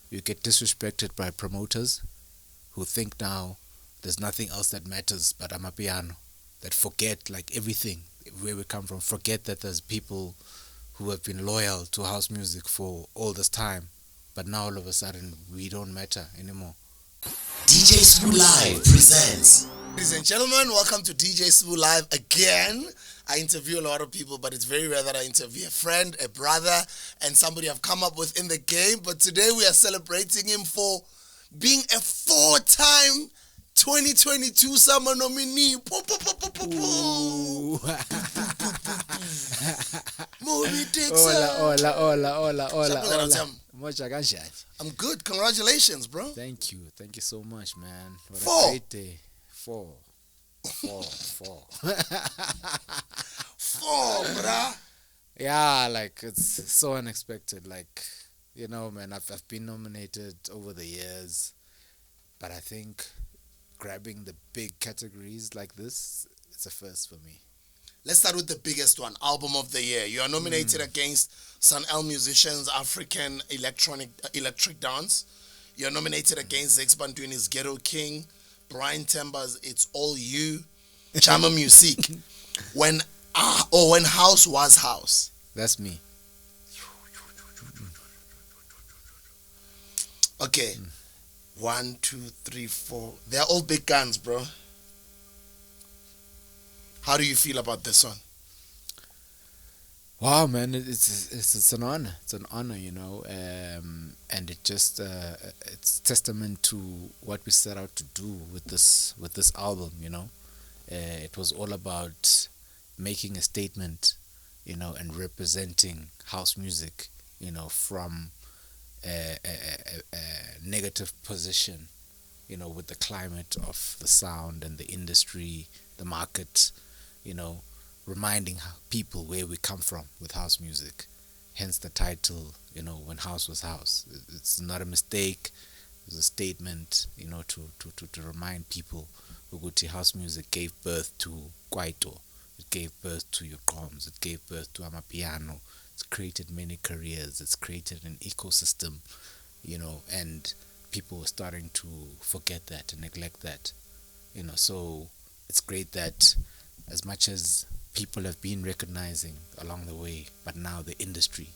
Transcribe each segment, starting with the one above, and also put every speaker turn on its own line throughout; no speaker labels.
you get disrespected by promoters who think now there's nothing else that matters but amapiano, that forget like everything where we come from, forget that there's people who have been loyal to house music for all this time, but now all of a sudden we don't matter anymore.
DJ Sbu Live presents. Ladies and gentlemen, welcome to DJ Sbu Live again. I interview a lot of people, but it's very rare that I interview a friend, a brother, and somebody I've come up with in the game. But today we are celebrating him for being a four-time 2022 summer nominee. Mobi Dixon.
Hola. Moja kanjani?
I'm good. Congratulations, bro.
Thank you so much, man. What
Four.
a great day. Four.
Four, bruh.
Yeah, like it's so unexpected. Like, you know, man, I've been nominated over the years, but I think grabbing the big categories like this, it's a first for me.
Let's start with the biggest one, Album of the Year. You are nominated against Sun El Musician's African Electric Dance. You're nominated against Zex Bantwini's Ghetto King, Brian Temba's It's All You, Chama Music, when House was House.
That's me.
Okay, 1, 2, 3, 4. They're all big guns, bro. How do you feel about this one?
Wow, man, it's an honor. It's an honor, you know, and it just it's testament to what we set out to do with this album, you know. It was all about making a statement, you know, and representing house music, you know, from a negative position, you know, with the climate of the sound and the industry, the market, you know, reminding people where we come from with house music. Hence the title, you know, When House Was House. It's not a mistake. It was a statement, you know, to remind people ukuthi house music gave birth to Kwaito. It gave birth to your drums. It gave birth to Amapiano. It's created many careers. It's created an ecosystem, you know, and people were starting to forget that and neglect that, you know. So it's great that as much as people have been recognizing along the way, but now the industry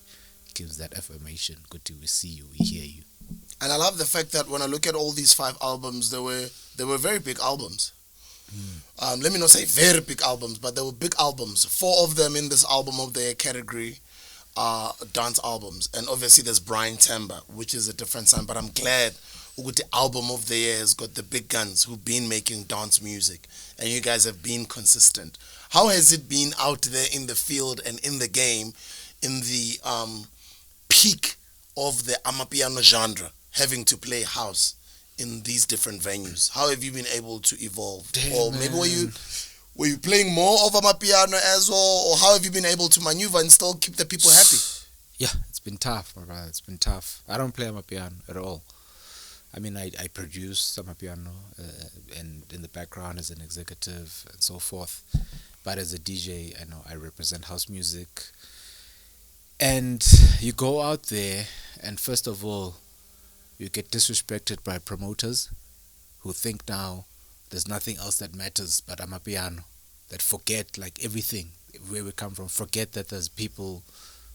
gives that affirmation. Good to we see you, we hear you.
And I love the fact that when I look at all these 5 albums, they were very big albums. Let me not say very big albums, but they were big albums. 4 of them in this album of the year category are dance albums. And obviously there's Brian Temba, which is a different sound, but I'm glad the album of the year has got the big guns who've been making dance music, and you guys have been consistent. How has it been out there in the field and in the game, in the peak of the Amapiano genre, having to play house in these different venues? How have you been able to evolve?
Damn,
or maybe were you playing more of Amapiano as well, or how have you been able to maneuver and still keep the people happy?
Yeah, it's been tough, my brother. It's been tough. I don't play Amapiano at all. I mean, I produce some piano and in the background as an executive and so forth. But as a DJ, I know I represent house music. And you go out there, and first of all, you get disrespected by promoters who think now there's nothing else that matters but amapiano, that forget like everything where we come from, forget that there's people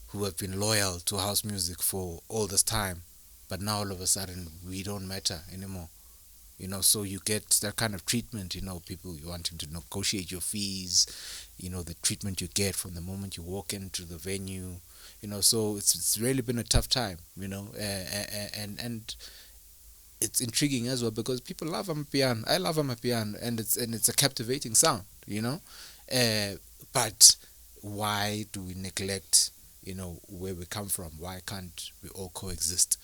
who have been loyal to house music for all this time. But now all of a sudden we don't matter anymore, you know. So you get that kind of treatment, you know, people wanting to negotiate your fees, you know, the treatment you get from the moment you walk into the venue, you know. So it's really been a tough time, you know, and it's intriguing as well because people love Amapiano. I love Amapiano, and it's a captivating sound, you know. But why do we neglect, you know, where we come from? Why can't we all coexist?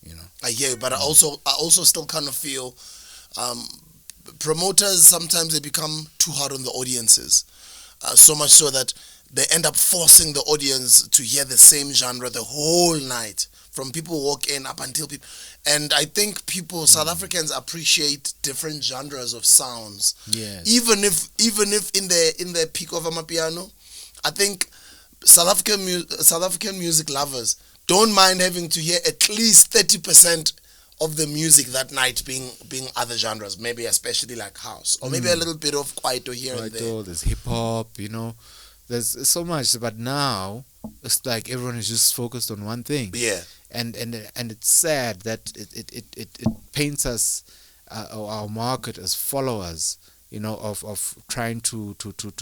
You know,
I hear you, but I also still kind of feel promoters sometimes they become too hard on the audiences, so much so that they end up forcing the audience to hear the same genre the whole night, from people who walk in up until people. And I think South Africans appreciate different genres of sounds.
yes,
Even if in the peak of Amapiano, I think South African music lovers don't mind having to hear at least 30% of the music that night being other genres, maybe especially like house, or maybe a little bit of kwaito here and there.
There's hip hop, there's so much, but now it's like everyone is just focused on one thing.
Yeah.
And it's sad that it paints us, our market, as followers, of trying to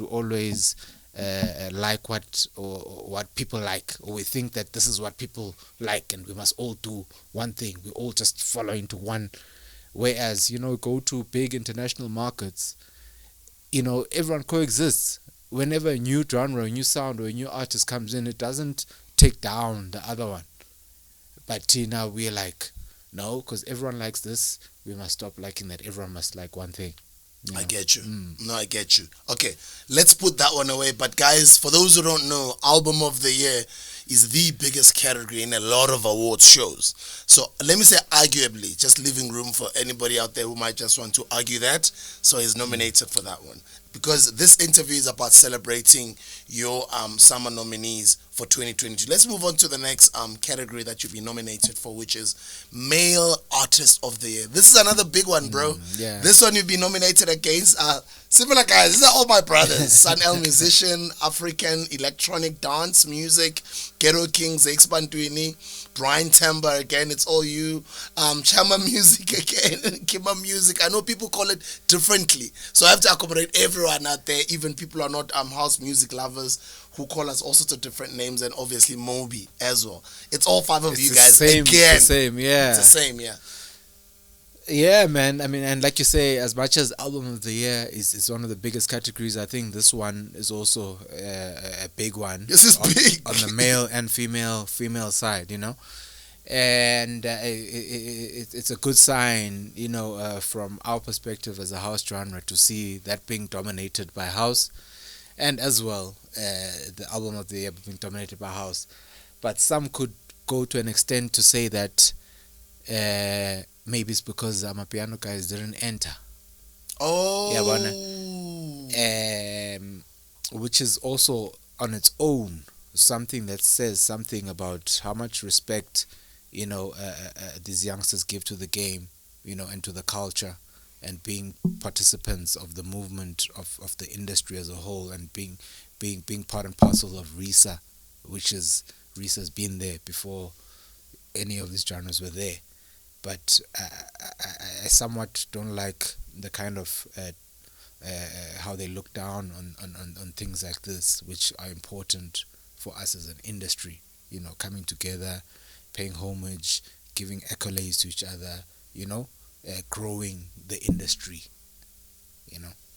always like what people like, or we think that this is what people like and we must all do one thing. We all just follow into one. Whereas, go to big international markets, everyone coexists. Whenever a new genre, a new sound, or a new artist comes in, it doesn't take down the other one. But now we're like, no, because everyone likes this, we must stop liking that. Everyone must like one thing.
I get you. No, I get you. Okay, let's put that one away. But guys, for those who don't know, Album of the Year is the biggest category in a lot of awards shows. So let me say arguably, just leaving room for anybody out there who might just want to argue that. So he's nominated for that one. Because this interview is about celebrating your summer nominees for 2022. Let's move on to the next category that you've been nominated for, which is Male Artist of the Year. This is another big one, bro.
Yeah.
This one you've been nominated against similar guys. These are all my brothers. Sun El Musician, African Electronic Dance Music, Ghetto King, Zakes Bantwini, Brian Temba again, it's all you. Chama Music again, Kima Music. I know people call it differently, so I have to accommodate everyone out there, even people who are not house music lovers, who call us all sorts of different names, and obviously Mobi as well. It's all five of you guys
same,
again.
It's the same, yeah.
It's the same, yeah.
Yeah, man. I mean, and like you say, as much as Album of the Year is one of the biggest categories, I think this one is also a big one.
This is big
on the male and female side, and it's a good sign, from our perspective as a house genre, to see that being dominated by house, and as well the Album of the Year being dominated by house. But some could go to an extent to say that maybe it's because Amapiano guys didn't enter.
Oh.
Yeah, which is also on its own something that says something about how much respect these youngsters give to the game, and to the culture, and being participants of the movement of the industry as a whole, and being part and parcel of RiSA, RiSA's been there before any of these genres were there. But I somewhat don't like the kind of how they look down on things like this, which are important for us as an industry, coming together, paying homage, giving accolades to each other, growing the industry,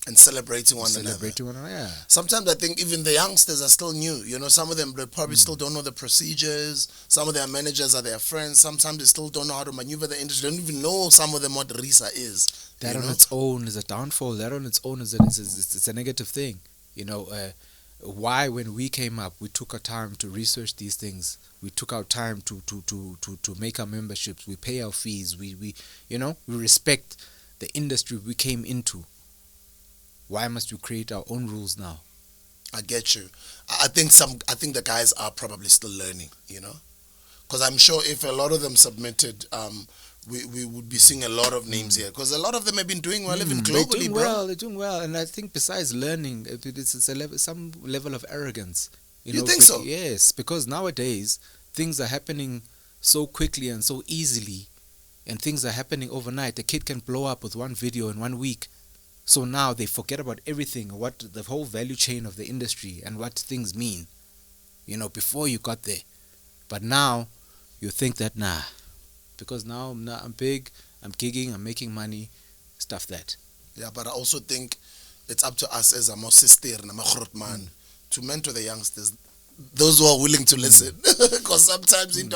and celebrating one another.
Yeah.
Sometimes I think even the youngsters are still new. Some of them, they probably still don't know the procedures. Some of their managers are their friends. Sometimes they still don't know how to maneuver the industry. They don't even know, some of them, what RiSA is.
That on its own is a downfall. That on its own is it's a negative thing. Why, when we came up, we took our time to research these things. We took our time to make our memberships. We pay our fees. We respect the industry we came into. Why must we create our own rules now?
I get you. I think the guys are probably still learning, because I'm sure if a lot of them submitted, we would be seeing a lot of names here, because a lot of them have been doing well, even globally,
They're doing well, and I think besides learning, it's some level of arrogance.
You think so?
Yes, because nowadays things are happening so quickly and so easily, and things are happening overnight. A kid can blow up with one video in 1 week. So now they forget about everything, what the whole value chain of the industry and what things mean, before you got there. But now you think that, because now I'm big, I'm gigging, I'm making money, stuff that.
Yeah, but I also think it's up to us as a sister and a man to mentor the youngsters, those who are willing to listen. Because sometimes in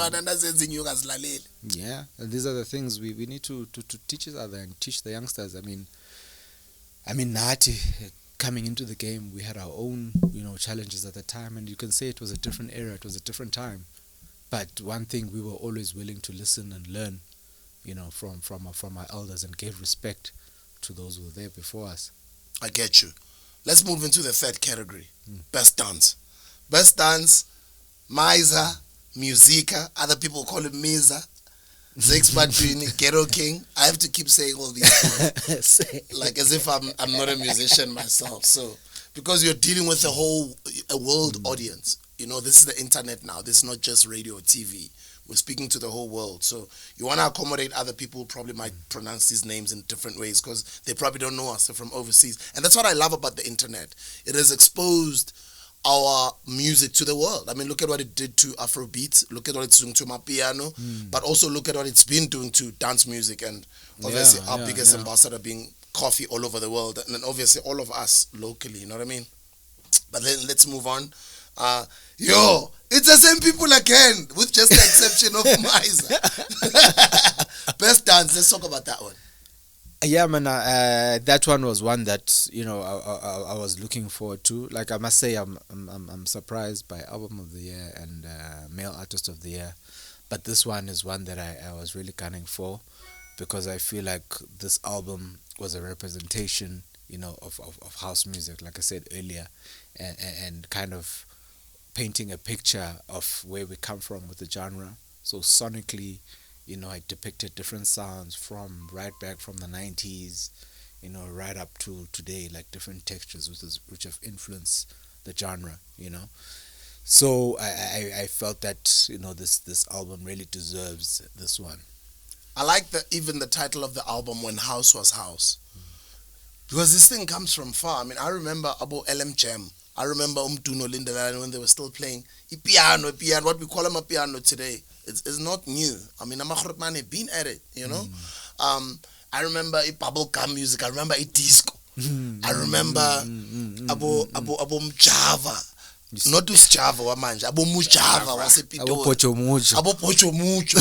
yeah, and these are the things we need to teach each other and teach the youngsters. I mean, Nati, coming into the game, we had our own, challenges at the time, and you can say it was a different era, it was a different time. But one thing, we were always willing to listen and learn, from our elders, and gave respect to those who were there before us.
I get you. Let's move into the third category, Best Dance. Best Dance, Miser, Musica. Other people call it Misa. Zex Batwini, Ghetto King. I have to keep saying all these things, like as if I'm not a musician myself. So because you're dealing with a world audience. This is the internet now. This is not just radio or TV. We're speaking to the whole world. So you want to accommodate other people who probably might pronounce these names in different ways because they probably don't know us. They're from overseas. And that's what I love about the internet. It has exposed our music to the world. I mean, look at what it did to Afrobeat. Look at what it's doing to Mapiano. But also look at what it's been doing to dance music. And obviously our biggest ambassador being Coffee all over the world. And then obviously all of us locally. You know what I mean? But then let's move on. It's the same people again, with just the exception of Misa. Best dance. Let's talk about that one.
Yeah, man. That one was one that I was looking forward to. Like, I must say, I'm surprised by album of the year and male artist of the year, but this one is one that I was really gunning for, because I feel like this album was a representation, of house music, like I said earlier, and kind of painting a picture of where we come from with the genre. So sonically, I depicted different sounds from right back from the 90s, right up to today, like different textures which have influenced the genre, So I felt that, this album really deserves this one.
I like even the title of the album, When House Was House. Because this thing comes from far. I mean, I remember about LM Jam. I remember Umduno Lindeland when they were still playing piano, what we call them a piano today. It's not new. I mean, Amakhotman have been at it, I remember bubblegum music. I remember disco. I remember abo Mjava. Not this Java wamanje. Abo Mujava wasepitoli. Abo Pocho Mucho.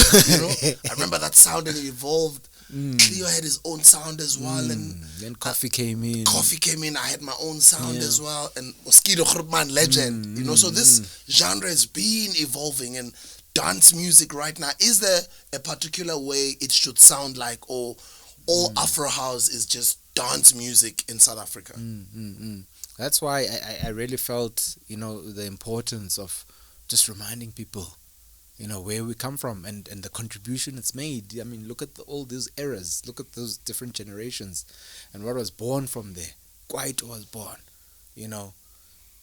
I remember that sound, and it evolved. Cleo had his own sound as well, and
then Coffee came in.
I had my own sound as well, and Oskido Grootman, legend. So this genre has been evolving, and dance music right now, is there a particular way it should sound like, or all Afro house is just dance music in South Africa?
That's why I really felt the importance of just reminding people where we come from and the contribution it's made. I mean, look at all those eras, look at those different generations and what was born from there. Kwaito was born,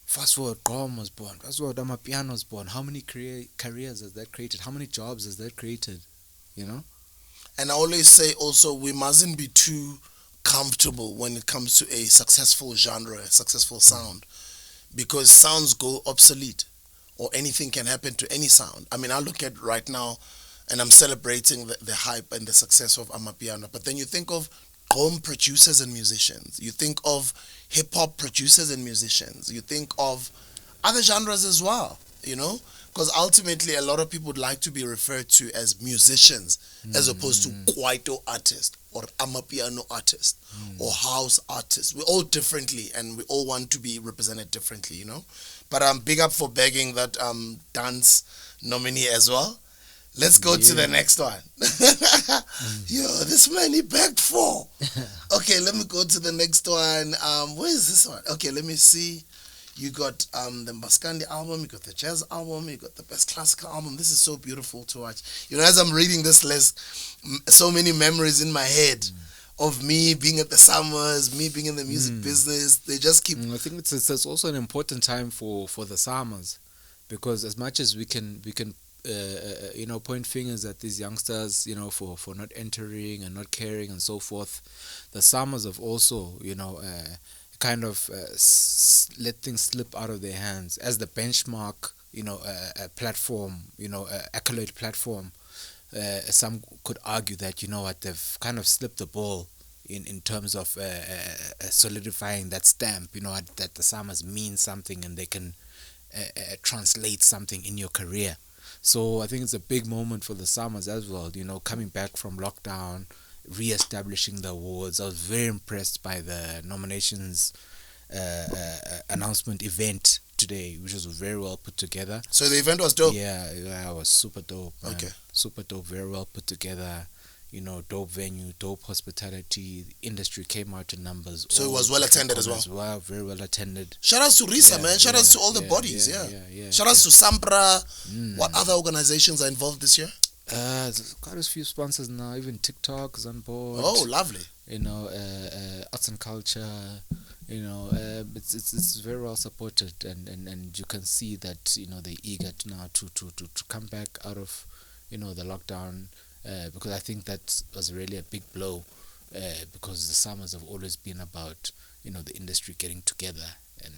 fast forward, Gqom was born, fast forward, Amapiano was born. How many careers has that created? How many jobs has that created?
And I always say also, we mustn't be too comfortable when it comes to a successful genre, a successful sound, because sounds go obsolete, or anything can happen to any sound. I mean, I look at right now, and I'm celebrating the hype and the success of Amapiano, but then you think of home producers and musicians, you think of hip-hop producers and musicians, you think of other genres as well, because ultimately a lot of people would like to be referred to as musicians as opposed to kwaito artist or Amapiano artist or house artist. We're all differently, and we all want to be represented differently, But I'm big up for begging that dance nominee as well. Let's go to the next one. This man he begged for. Okay, let me go to the next one. Where is this one? Okay, let me see. You got the Maskandi album, you got the jazz album, you got the best classical album. This is so beautiful to watch. As I'm reading this list, so many memories in my head of me being at the summers, me being in the music business. They just keep...
I think it's also an important time for the summers, because as much as we can point fingers at these youngsters, for not entering and not caring and so forth, the summers have also, kind of let things slip out of their hands as the benchmark, a platform, accolade platform. Some could argue that they've kind of slipped the ball in terms of solidifying that stamp, that the summers mean something and they can translate something in your career. So I think it's a big moment for the summers as well, coming back from lockdown, re-establishing the awards. I was very impressed by the nominations announcement event today, which was very well put together.
So the event was dope?
Yeah, it was super dope, man.
Okay.
Super dope, very well put together. dope venue, dope hospitality. The industry came out in numbers.
So it was well attended as well.
Very well attended.
Shout outs to RiSA, man. Shout outs to all the bodies. Shout outs to Sampra. What other organizations are involved this year?
There's quite a few sponsors now. Even TikTok is on board.
Oh, lovely.
Arts and culture. It's very well supported, and you can see that they're eager now to come back out of the lockdown, because I think that was really a big blow, because the summers have always been about the industry getting together and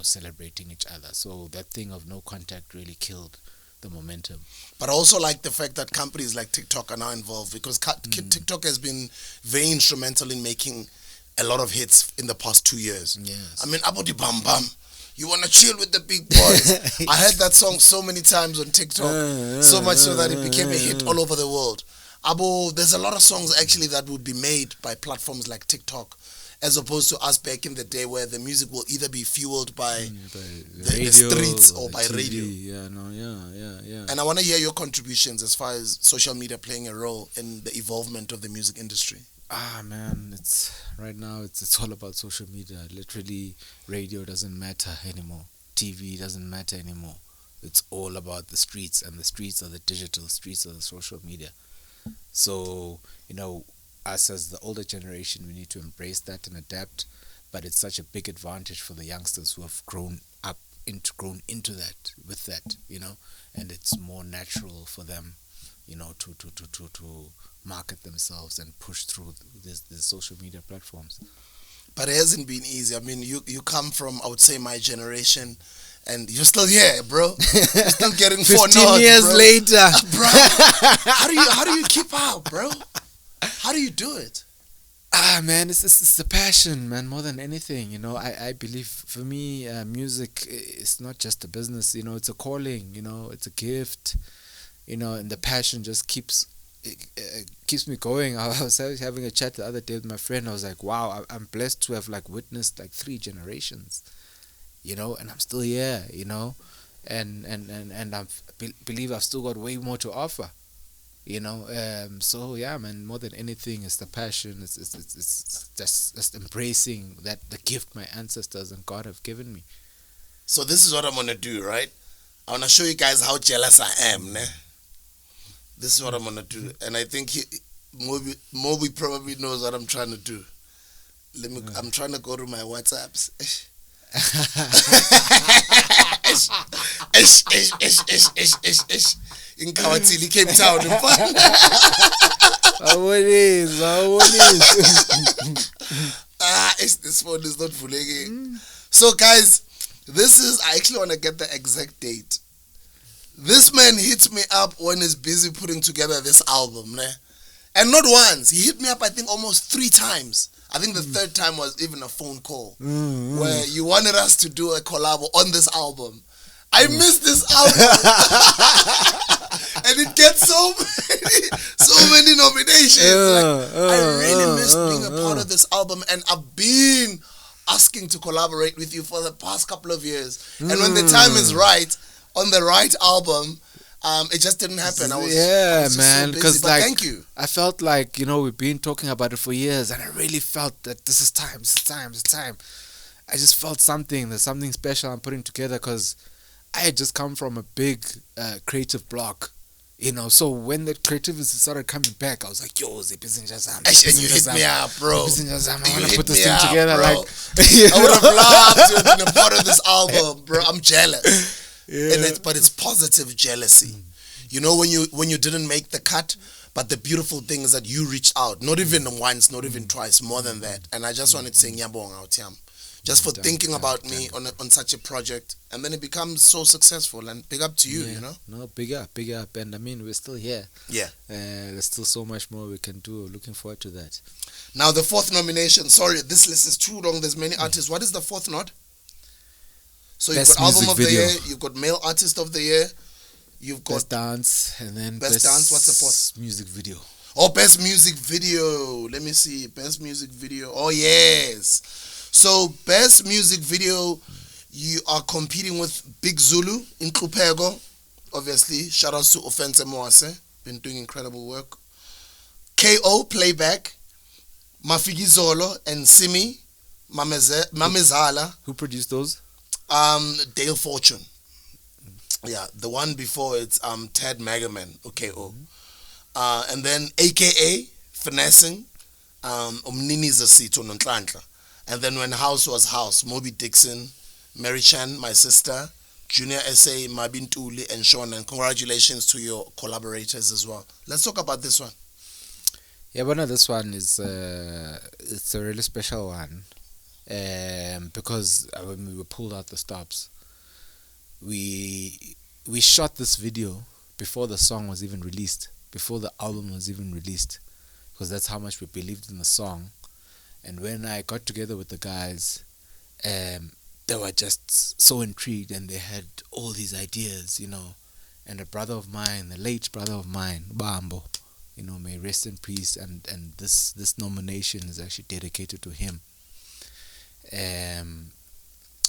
celebrating each other. So that thing of no contact really killed the momentum.
But I also like the fact that companies like TikTok are now involved, because TikTok has been very instrumental in making a lot of hits in the past 2 years.
Yes.
I mean, Abodi Bam Bam, you want to chill with the big boys. I heard that song so many times on TikTok, so much so that it became a hit all over the world. There's a lot of songs actually that would be made by platforms like TikTok, as opposed to us back in the day where the music will either be fueled by the streets or by radio.
Yeah.
And I want to hear your contributions as far as social media playing a role in the evolvement of the music industry.
Man, right now it's all about social media. Literally, radio doesn't matter anymore. TV doesn't matter anymore. It's all about the streets, and the streets are the digital streets of the social media. So, us as the older generation, we need to embrace that and adapt. But it's such a big advantage for the youngsters who have grown into that, with that, and it's more natural for them, to market themselves and push through the social media platforms.
But it hasn't been easy. I mean, you come from, I would say, my generation, and you're still here, bro. You're still getting 4 nods,
15 years
bro.
later.
Bro, how do you keep up, bro? How do you do it?
Man, it's the passion, man, more than anything. I believe, for me, music is not just a business. It's a calling. It's a gift. And the passion just keeps me going. I was having a chat the other day with my friend. I was like, wow, I'm blessed to have witnessed 3 generations, and I'm still here, and I believe I've still got way more to offer, so yeah, man, more than anything, it's the passion. It's just embracing the gift my ancestors and God have given me.
So this is what I'm gonna do, right? I wanna show you guys how jealous I am, ne? This is what I'm gonna do, and I think Mobi probably knows what I'm trying to do. I'm trying to go to my WhatsApps. In Kawatili, Cape Town. This phone is not fully. So guys, I actually want to get the exact date. This man hits me up when he's busy putting together this album, ne? And not once. He hit me up, I think, almost 3 times. I think the 3rd time was even a phone call where you wanted us to do a collab on this album. I missed this album. And it gets so many nominations. I really missed being a part of this album, and I've been asking to collaborate with you for the past couple of years. And when the time is right, on the right album, it just didn't happen. I was
man, because
so thank you.
I felt like we've been talking about it for years, and I really felt that this is time. I just felt there's something special I'm putting together, because I had just come from a big creative block, so when the creativity started coming back, I was like, yo, the business just
and you hit me up, bro.
I want to put this thing together,
bro. I would have loved to have been a part of this album, bro. I'm jealous. Yeah. But it's positive jealousy. When you didn't make the cut, but the beautiful thing is that you reached out, not even once, not even twice, more than that. And I just wanted to say ngiyabonga Utyam, just for thinking about me on such a project, and then it becomes so successful. And big up to you,
No, big up, and I mean, we're still here.
Yeah,
there's still so much more we can do. Looking forward to that.
Now the 4th nomination. Sorry, this list is too long. There's many artists. What is the 4th nod? So you've got album of the year, you've got male artist of the year, you've got
best dance, and then
best dance. What's the 4th?
Music video.
Oh, best music video. Let me see. Best music video. Oh, yes. So best music video, you are competing with Big Zulu in Kupego. Obviously, shout outs to Offense Moase, been doing incredible work. KO Playback, Mafikizolo, and Simi Mamezala.
Who produced those?
Dale Fortune. Yeah, the one before it's Ted Magaman, KO. And then AKA Finessing, Umnini Zasito Nontlantla. And then when House was House, Mobi Dixon, Mary Chan, my sister, Junior SA, Mabi Ntuli, and Sean. And congratulations to your collaborators as well. Let's talk about this one.
Yeah, but no, this one is it's a really special one, because when we were pulled out the stops, we shot this video before the song was even released, before the album was even released, because that's how much we believed in the song. And when I got together with the guys, they were just so intrigued, and they had all these ideas, And a brother of mine, the late brother of mine, Bambo, may rest in peace, and this nomination is actually dedicated to him.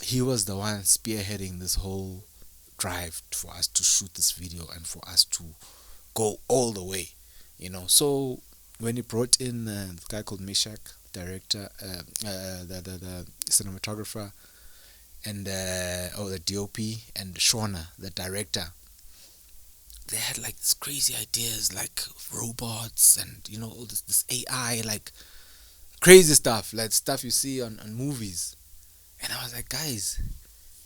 He was the one spearheading this whole drive for us to shoot this video and for us to go all the way, So when he brought in the guy called Meshach, director, the cinematographer, and the DOP, and Shona, the director, they had like these crazy ideas, like robots and all this AI, like crazy stuff, like stuff you see on movies. And I was like, guys,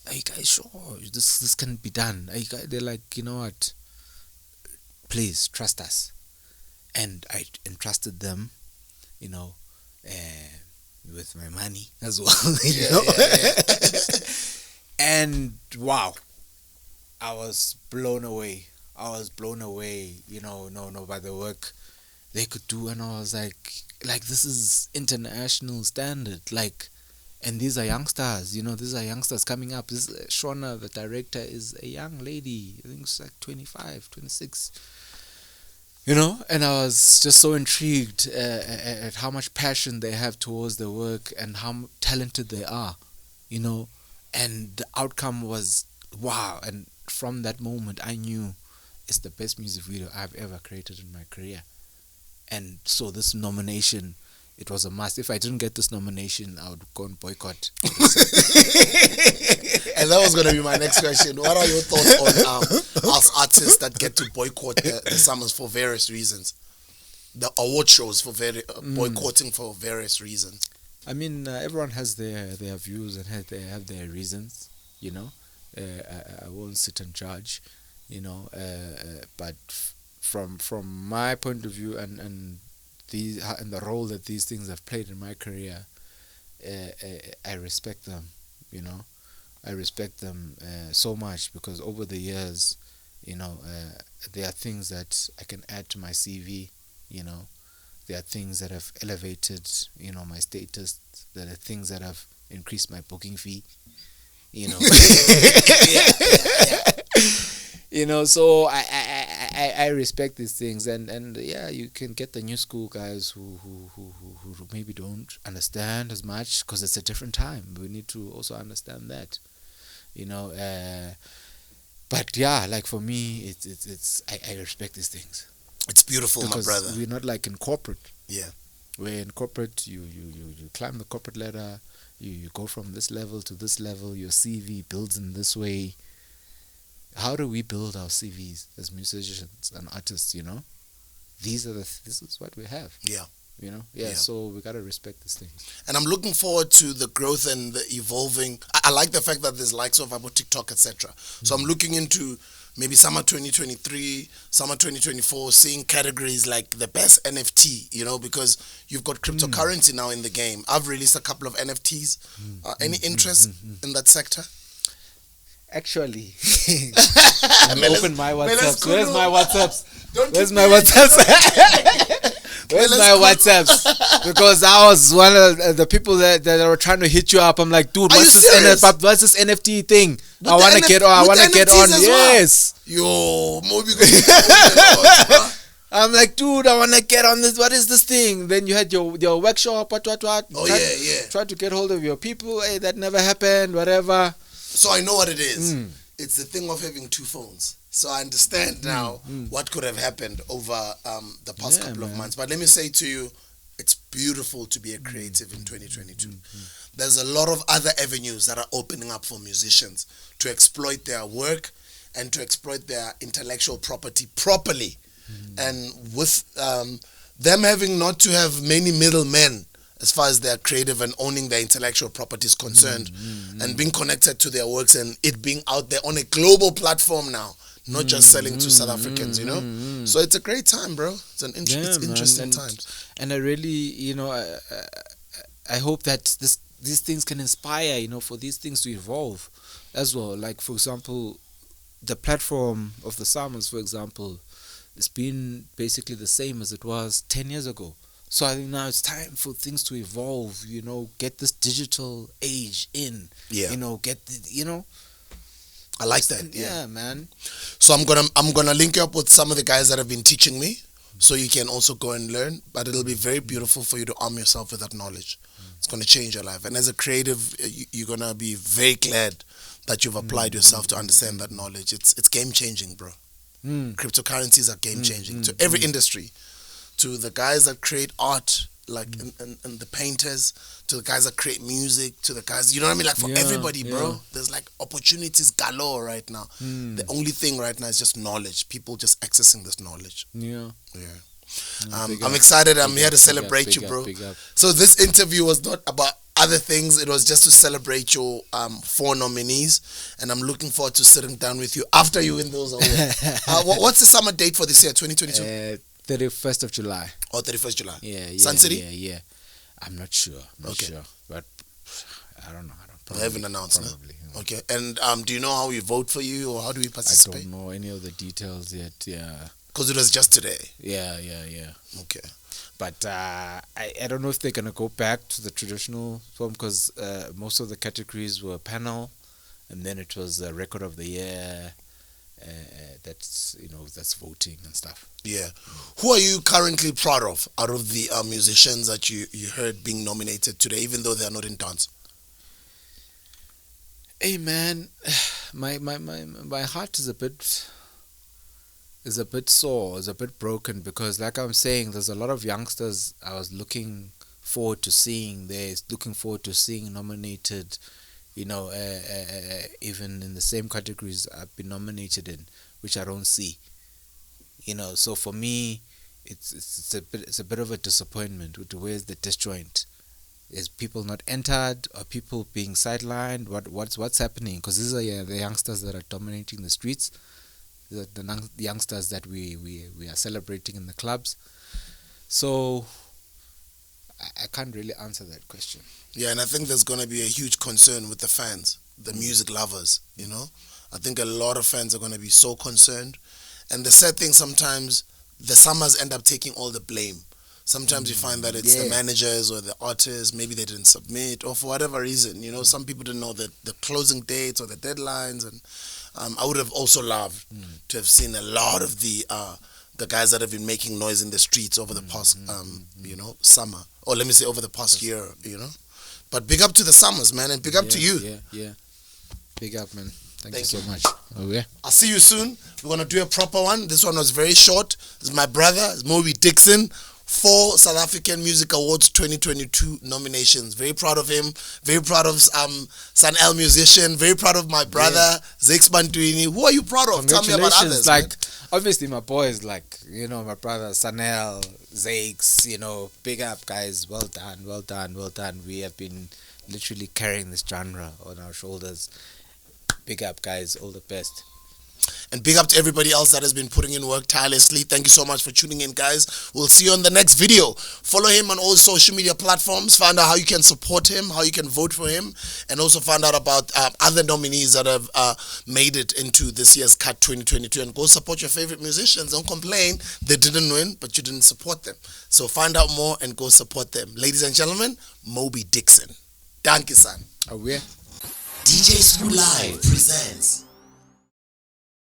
are you guys sure this can be done? They're like, you know what, please trust us. And I entrusted them, with my money as well, And wow, I was blown away. by the work they could do, and I was like this is international standard, and these are youngsters, these are youngsters coming up. This Shona, the director, is a young lady. I think it's like 25, 26. And I was just so intrigued at how much passion they have towards their work and how talented they are, and the outcome was wow. And from that moment, I knew it's the best music video I've ever created in my career. And so this nomination, it was a must. If I didn't get this nomination, I would go and boycott.
And that was going to be my next question. What are your thoughts on us artists that get to boycott the summers for various reasons? The award shows for boycotting for various reasons.
I mean, everyone has their views and they have their reasons, I won't sit and judge, but from my point of view and the role that these things have played in my career, I respect them, I respect them so much, because over the years, there are things that I can add to my CV, there are things that have elevated, my status, there are things that have increased my booking fee, so I respect these things, and yeah, you can get the new school guys who maybe don't understand as much, because it's a different time. We need to also understand that, but yeah, like for me, it's I respect these things.
It's beautiful,
because
my brother.
We're not like in corporate.
Yeah,
where in corporate you climb the corporate ladder, you go from this level to this level, your CV builds in this way. How do we build our CVs as musicians and artists? This is what we have.
Yeah.
So we gotta respect these things.
And I'm looking forward to the growth and the evolving. I like the fact that there's likes of about TikTok, etc. So I'm looking into maybe summer 2023, summer 2024, seeing categories like the best NFT, because you've got cryptocurrency now in the game. I've released a couple of NFTs. Any interest in that sector?
Actually, open my WhatsApps. Where's my WhatsApps? Where's my WhatsApps? Because I was one of the people that were trying to hit you up. I'm like, dude, what's this NFT thing? I want to get on. I want to get on. Yes.
Yo, Mobi.
I'm like, dude, I want to get on this. What is this thing? Then you had your workshop. What?
Oh, yeah.
Try to get hold of your people. Hey, that never happened. Whatever.
So I know what it is. It's the thing of having two phones. So I understand now what could have happened over the past couple of months. But let me say to you, it's beautiful to be a creative in 2022. There's a lot of other avenues that are opening up for musicians to exploit their work and to exploit their intellectual property properly. And with them having not to have many middlemen as far as their creative and owning their intellectual property is concerned, and being connected to their works and it being out there on a global platform now, not just selling to South Africans, you know? So it's a great time, bro. It's an interesting time.
And I really, you know, I hope that these things can inspire, you know, for these things to evolve as well. Like, for example, the platform of the Summers, for example, it's been basically the same as it was 10 years ago. So I think now it's time for things to evolve, you know, get this digital age in, you know,
I like that.
Yeah, man.
So I'm gonna link you up with some of the guys that have been teaching me, so you can also go and learn. But it'll be very beautiful for you to arm yourself with that knowledge. It's gonna change your life. And as a creative, you're gonna be very glad that you've applied yourself to understand that knowledge. It's game changing, bro. Cryptocurrencies are game changing to every industry, to the guys that create art, like and the painters, to the guys that create music, to the guys, you know what I mean, like for everybody, bro. There's like opportunities galore right now. The only thing right now is just knowledge, people just accessing this knowledge. I'm excited. I'm here to celebrate you, bro. So this interview was not about other things, it was just to celebrate your 4 nominees, and I'm looking forward to sitting down with you after you win those awards. What's the summer date for this year, 2022?
31st of July.
Oh, 31st July.
Yeah.
Sun City?
Yeah. I'm not sure. But I don't know.
They haven't announced.
Probably.
No? Okay. And do you know how we vote for you, or how do we participate?
I don't know any of the details yet. Yeah.
Because it was just today.
Yeah.
Okay.
But I don't know if they're gonna go back to the traditional form, because most of the categories were panel, and then it was a record of the year. That's that's voting and stuff.
Yeah. Who are you currently proud of out of the musicians that you heard being nominated today, even though they are not in dance?
Hey man, my heart is a bit sore, is a bit broken, because like I'm saying, there's a lot of youngsters I was looking forward to seeing nominated, even in the same categories I've been nominated in, which I don't see. So for me, it's a bit of a disappointment. Where's the disjoint? Is people not entered, or people being sidelined? What's happening? Because these are the youngsters that are dominating the streets, the youngsters that we are celebrating in the clubs. So I can't really answer that question.
Yeah, and I think there's going to be a huge concern with the fans, the music lovers, I think a lot of fans are going to be so concerned. And the sad thing, sometimes the Summers end up taking all the blame. Sometimes you find that it's the managers or the artists, maybe they didn't submit, or for whatever reason, some people didn't know the closing dates or the deadlines. And I would have also loved to have seen a lot of the guys that have been making noise in the streets over the past, summer, or let me say over the past year, But big up to the Summers, man, and big up to you.
Yeah. Big up, man. Thank you so much.
I'll see you soon. We're going to do a proper one. This one was very short. This is my brother, it's Mobi Dixon. 4 South African Music Awards 2022 nominations. Very proud of him. Very proud of San El musician. Very proud of my brother, Zakes Bantwini. Who are you proud of? Tell me about others.
Obviously my boys, my brother Sanel, Zakes, big up guys. Well done. We have been literally carrying this genre on our shoulders. Big up guys, all the best.
And big up to everybody else that has been putting in work tirelessly. Thank you so much for tuning in, guys. We'll see you on the next video. Follow him on all social media platforms. Find out how you can support him, how you can vote for him, and also find out about other nominees that have made it into this year's Cut 2022. And go support your favorite musicians. Don't complain they didn't win, but you didn't support them. So find out more and go support them. Ladies and gentlemen, Mobi Dixon. Danke san.
Oh, yeah.
DJ School Live presents